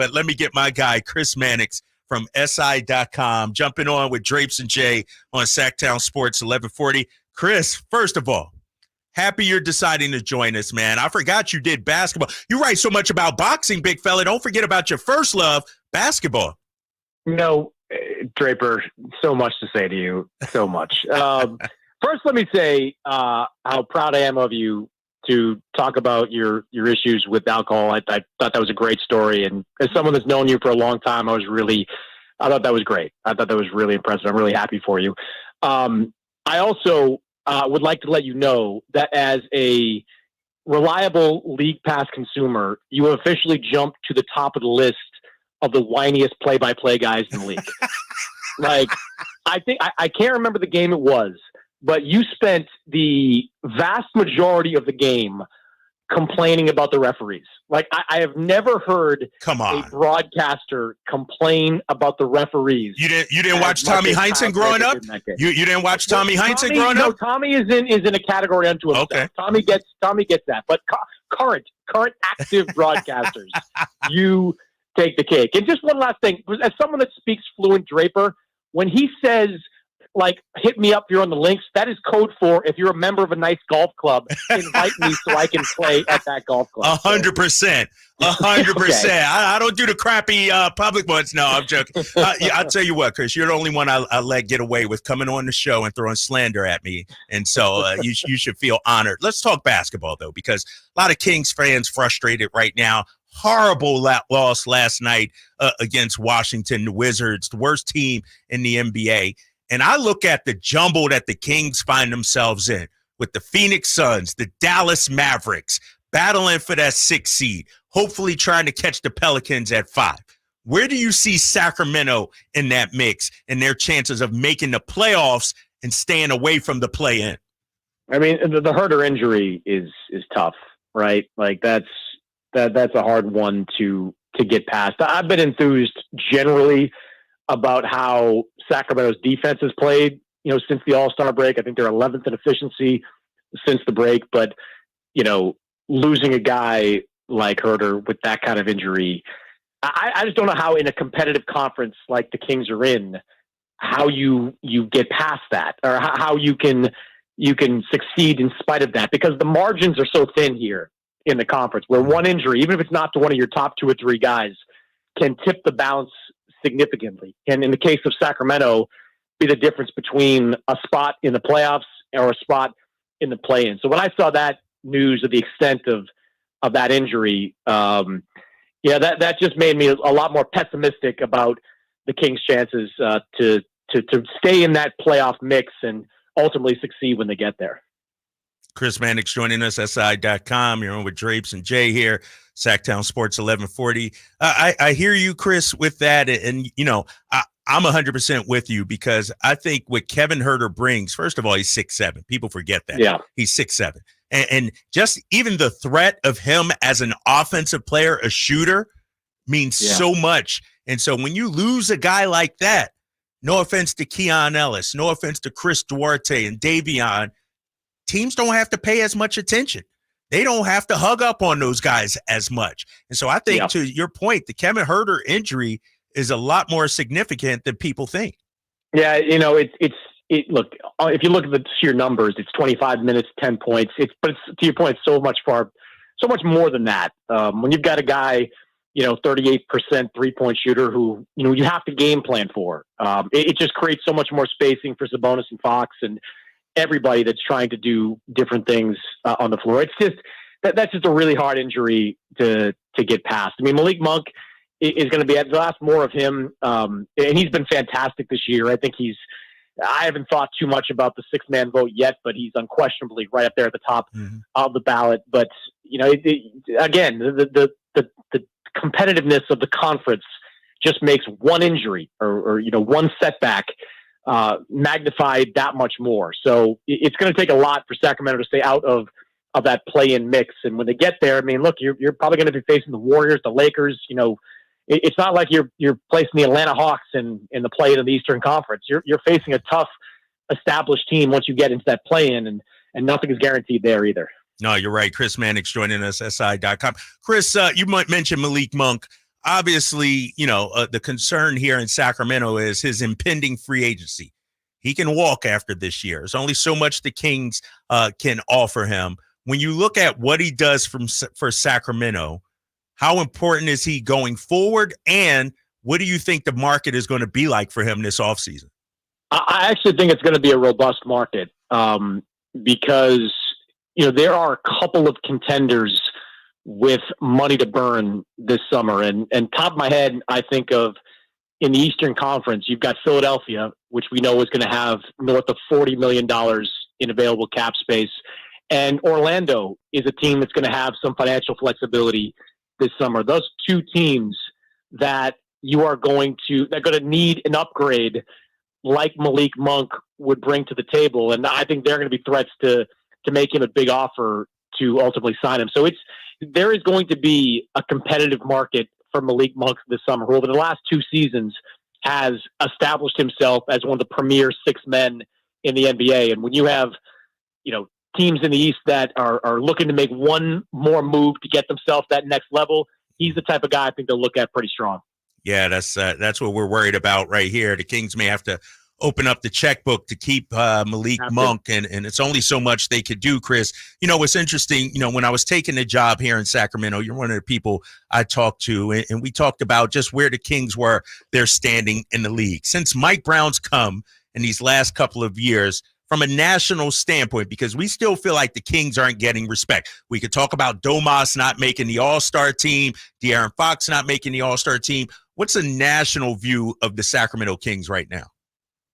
But let me get my guy, Chris Mannix from SI.com, jumping on with Drapes and Jay on Sactown Sports 1140. Chris, first of all, happy you're deciding to join us, man. I forgot you did basketball. You write so much about boxing, big fella. Don't forget about your first love, basketball. No, Draper, so much to say to you. So much. First, let me say how proud I am of you to talk about your issues with alcohol. I thought that was a great story. And as someone that's known you for a long time, I thought that was great. I thought that was really impressive. I'm really happy for you. I also would like to let you know that as a reliable League Pass consumer, you have officially jumped to the top of the list of the whiniest play-by-play guys in the league. Like, I think I can't remember the game it was, but you spent the vast majority of the game complaining about the referees. Like, I have never heard a broadcaster complain about the referees. You didn't watch Tommy Heinsohn growing up? You didn't watch Tommy Heinsohn growing up? No, Tommy is in a category unto himself. Okay. Tommy gets that. But current active broadcasters, you take the cake. And just one last thing, as someone that speaks fluent Draper, when he says, like, hit me up, you're on the links, that is code for, if you're a member of a nice golf club, invite me so I can play at that golf club. 100%. 100%. Okay. I don't do the crappy public ones. No, I'm joking. I'll tell you what, Chris, you're the only one I let get away with coming on the show and throwing slander at me. And so you should feel honored. Let's talk basketball, though, because a lot of Kings fans frustrated right now. Horrible loss last night against Washington, the Wizards, the worst team in the NBA. And I look at the jumble that the Kings find themselves in with the Phoenix Suns, the Dallas Mavericks, battling for that 6th seed, hopefully trying to catch the Pelicans at 5. Where do you see Sacramento in that mix and their chances of making the playoffs and staying away from the play-in? I mean, the Huerter injury is tough, right? Like, that's a hard one to get past. I've been enthused generally about how Sacramento's defense has played, since the All-Star break. I think they're 11th in efficiency since the break, but, losing a guy like Huerter with that kind of injury, I just don't know how in a competitive conference like the Kings are in, how you get past that, or how you can succeed in spite of that, because the margins are so thin here in the conference, where one injury, even if it's not to one of your top 2 or 3 guys, can tip the balance significantly. And in the case of Sacramento, be the difference between a spot in the playoffs or a spot in the play-in. So when I saw that news of the extent of that injury, that just made me a lot more pessimistic about the Kings' chances to stay in that playoff mix and ultimately succeed when they get there. Chris Mannix joining us, SI.com. You're on with Drapes and Jay here, Sactown Sports 1140. I hear you, Chris, with that. And, I'm 100% with you, because I think what Kevin Huerter brings, first of all, he's 6'7". People forget that. Yeah. He's 6'7". And just even the threat of him as an offensive player, a shooter, means so much. And so when you lose a guy like that, no offense to Keon Ellis, no offense to Chris Duarte and Davion, teams don't have to pay as much attention. They don't have to hug up on those guys as much. And so I think, to your point, the Kevin Huerter injury is a lot more significant than people think. Yeah, look, if you look at the sheer numbers, it's 25 minutes, 10 points. But to your point, so much more than that. When you've got a guy, 38% 3-point shooter who, you have to game plan for, it just creates so much more spacing for Sabonis and Fox and everybody that's trying to do different things on the floor. It's just that's just a really hard injury to get past. I mean, Malik Monk is going to be at the last more of him, and he's been fantastic this year. I think I haven't thought too much about the 6-man vote yet, but he's unquestionably right up there at the top of the ballot. But again, the competitiveness of the conference just makes one injury or one setback magnified that much more. So it's going to take a lot for Sacramento to stay out of that play-in mix. And when they get there, I mean, look, you're probably going to be facing the Warriors, the Lakers. It's not like you're placing the Atlanta Hawks in the play-in of the Eastern Conference. You're facing a tough, established team once you get into that play-in, and nothing is guaranteed there either. No, you're right. Chris Mannix joining us, SI.com. Chris, you might mention Malik Monk. obviously, the concern here in Sacramento is his impending free agency. He can walk after this year. There's only so much the Kings can offer him. When you look at what he does for Sacramento, how important is he going forward? And what do you think the market is going to be like for him this offseason? I actually think it's going to be a robust market because, there are a couple of contenders with money to burn this summer. And top of my head, I think of in the Eastern Conference, you've got Philadelphia, which we know is going to have north of $40 million in available cap space. And Orlando is a team that's going to have some financial flexibility this summer. Those two teams that they're going to need an upgrade like Malik Monk would bring to the table. And I think they're going to be threats to make him a big offer to ultimately sign him. So there is going to be a competitive market for Malik Monk this summer, who over the last 2 seasons has established himself as one of the premier 6 men in the NBA. And when you have, teams in the East that are looking to make one more move to get themselves that next level, he's the type of guy I think they'll look at pretty strong. Yeah, that's what we're worried about right here. The Kings may have to open up the checkbook to keep Malik Monk, and it's only so much they could do, Chris. What's interesting, when I was taking the job here in Sacramento, you're one of the people I talked to, and we talked about just where the Kings were, their standing in the league. Since Mike Brown's come in these last couple of years, from a national standpoint, because we still feel like the Kings aren't getting respect. We could talk about Domas not making the All-Star team, De'Aaron Fox not making the All-Star team. What's the national view of the Sacramento Kings right now?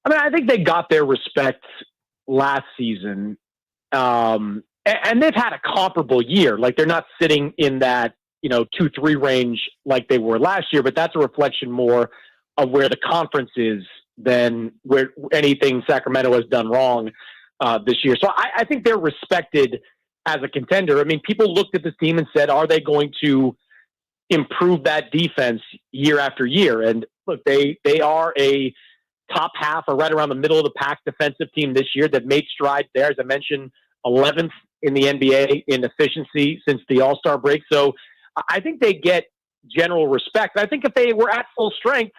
I think they got their respect last season, and they've had a comparable year. Like, they're not sitting in that 2-3 range like they were last year, but that's a reflection more of where the conference is than where anything Sacramento has done wrong this year. So I think they're respected as a contender. People looked at this team and said, are they going to improve that defense year after year? And look, they are a top half or right around the middle of the pack defensive team this year that made strides there. As I mentioned, 11th in the NBA in efficiency since the All-Star break. So I think they get general respect. I think if they were at full strength,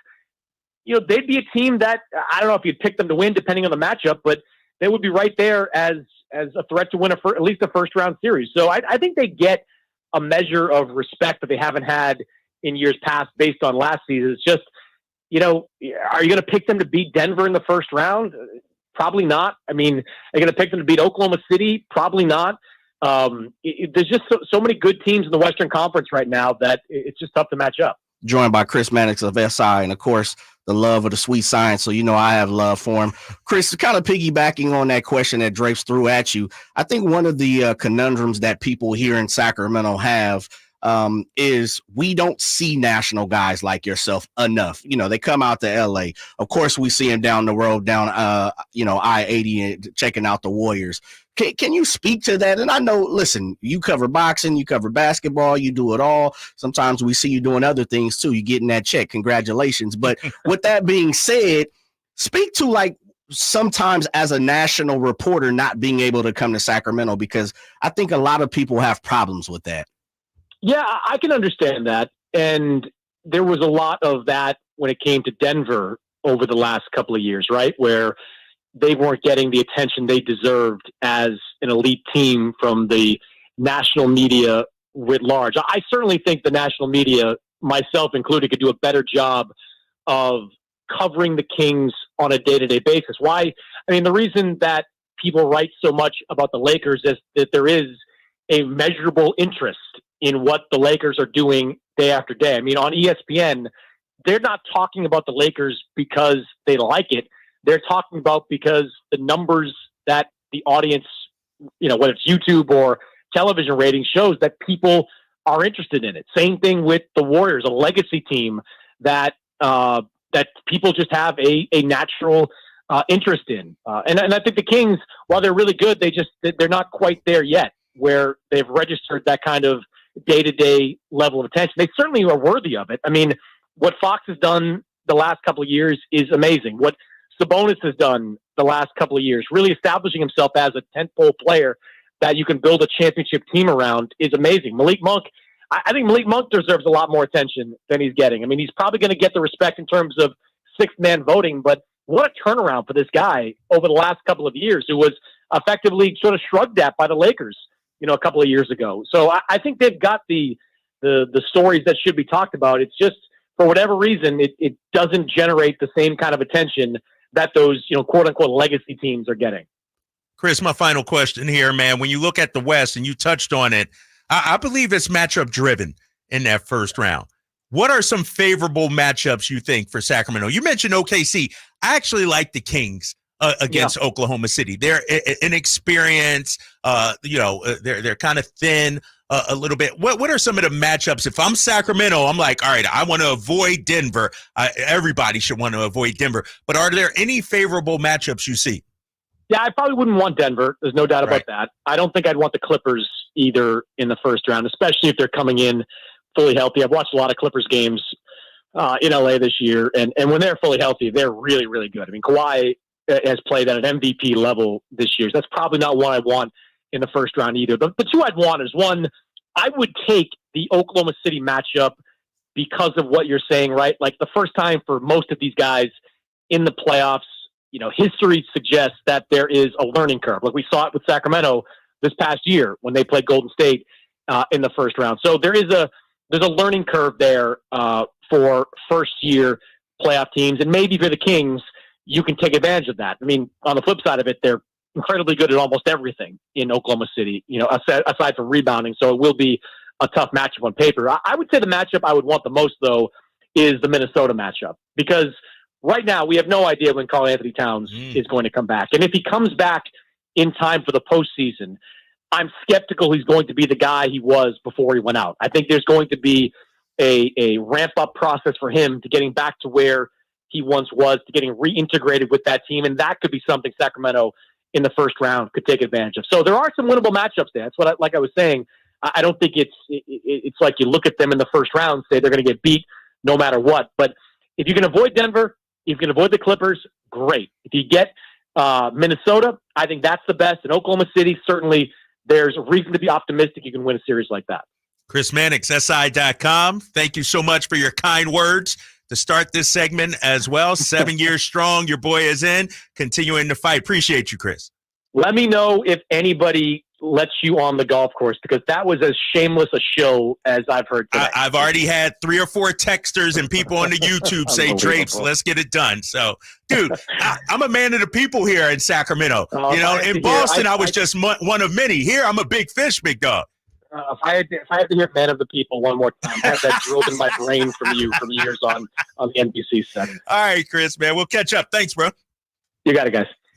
they'd be a team that, I don't know if you'd pick them to win depending on the matchup, but they would be right there as a threat to win at least a first round series. So I think they get a measure of respect that they haven't had in years past based on last season. It's just, are you going to pick them to beat Denver in the first round? Probably not. Are you going to pick them to beat Oklahoma City? Probably not. There's just so many good teams in the Western Conference right now that it's just tough to match up. Joined by Chris Mannix of SI, and of course, the love of the sweet science. So, I have love for him. Chris, kind of piggybacking on that question that Drapes threw at you, I think one of the conundrums that people here in Sacramento have is we don't see national guys like yourself enough. They come out to LA. Of course, we see them down the road, down, I-80 and checking out the Warriors. Can you speak to that? And I know, listen, you cover boxing, you cover basketball, you do it all. Sometimes we see you doing other things too. You getting that check. Congratulations. But with that being said, speak to sometimes as a national reporter not being able to come to Sacramento, because I think a lot of people have problems with that. Yeah, I can understand that. And there was a lot of that when it came to Denver over the last couple of years, right? Where they weren't getting the attention they deserved as an elite team from the national media writ large. I certainly think the national media, myself included, could do a better job of covering the Kings on a day-to-day basis. Why? The reason that people write so much about the Lakers is that there is a measurable interest in what the Lakers are doing day after day. On ESPN, they're not talking about the Lakers because they like it. They're talking about because the numbers that the audience, whether it's YouTube or television ratings, shows that people are interested in it. Same thing with the Warriors, a legacy team that people just have a natural interest in. And I think the Kings, while they're really good, they're not quite there yet where they've registered that kind of day-to-day level of attention. They certainly are worthy of it. What Fox has done the last couple of years is amazing. What Sabonis has done the last couple of years, really establishing himself as a tentpole player that you can build a championship team around, is amazing. Malik Monk, I think Malik Monk deserves a lot more attention than he's getting. I mean, he's probably going to get the respect in terms of sixth man voting, but what a turnaround for this guy over the last couple of years, who was effectively sort of shrugged at by the Lakers, a couple of years ago. So I think they've got the stories that should be talked about. It's just, for whatever reason, it doesn't generate the same kind of attention that those, quote unquote legacy teams are getting. Chris, my final question here, man. When you look at the West, and you touched on it, I believe it's matchup driven in that first round. What are some favorable matchups you think for Sacramento? You mentioned OKC. I actually like the Kings against Oklahoma City. They're inexperienced. They're kind of thin a little bit. What are some of the matchups? If I'm Sacramento, I'm like, all right, I want to avoid Denver. Everybody should want to avoid Denver. But are there any favorable matchups you see? Yeah, I probably wouldn't want Denver. There's no doubt about that. I don't think I'd want the Clippers either in the first round, especially if they're coming in fully healthy. I've watched a lot of Clippers games in LA this year, and when they're fully healthy, they're really, really good. I mean, Kawhi has played at an MVP level this year. So that's probably not what I want in the first round either. The two I'd want is, one, I would take the Oklahoma City matchup because of what you're saying, right? Like, the first time for most of these guys in the playoffs, history suggests that there is a learning curve. Like we saw it with Sacramento this past year when they played Golden State in the first round. So there's a learning curve there for first year playoff teams, and maybe for the Kings, you can take advantage of that. I mean, on the flip side of it, they're incredibly good at almost everything in Oklahoma City, aside from rebounding. So it will be a tough matchup on paper. I would say the matchup I would want the most, though, is the Minnesota matchup, because right now we have no idea when Karl Anthony Towns is going to come back. And if he comes back in time for the postseason, I'm skeptical he's going to be the guy he was before he went out. I think there's going to be a ramp-up process for him to getting back to where he once was, to getting reintegrated with that team, and that could be something Sacramento in the first round could take advantage of. So there are some winnable matchups there. That's what, like I was saying, I don't think it's like you look at them in the first round and say they're going to get beat no matter what. But if you can avoid Denver, if you can avoid the Clippers, great. If you get Minnesota, I think that's the best. In Oklahoma City, certainly there's a reason to be optimistic you can win a series like that. Chris Mannix, SI.com. Thank you so much for your kind words to start this segment as well. 7 years strong. Your boy is in, continuing to fight. Appreciate you, Chris. Let me know if anybody lets you on the golf course, because that was as shameless a show as I've heard today. I've already had 3 or 4 texters and people on the YouTube say, Drapes, let's get it done. So, dude, I'm a man of the people here in Sacramento. In Boston, I was just one of many. Here, I'm a big fish, big dog. If I had to hear "Man of the People" one more time, I have that drilled in my brain from years on the NBC set. All right, Chris, man, we'll catch up. Thanks, bro. You got it, guys.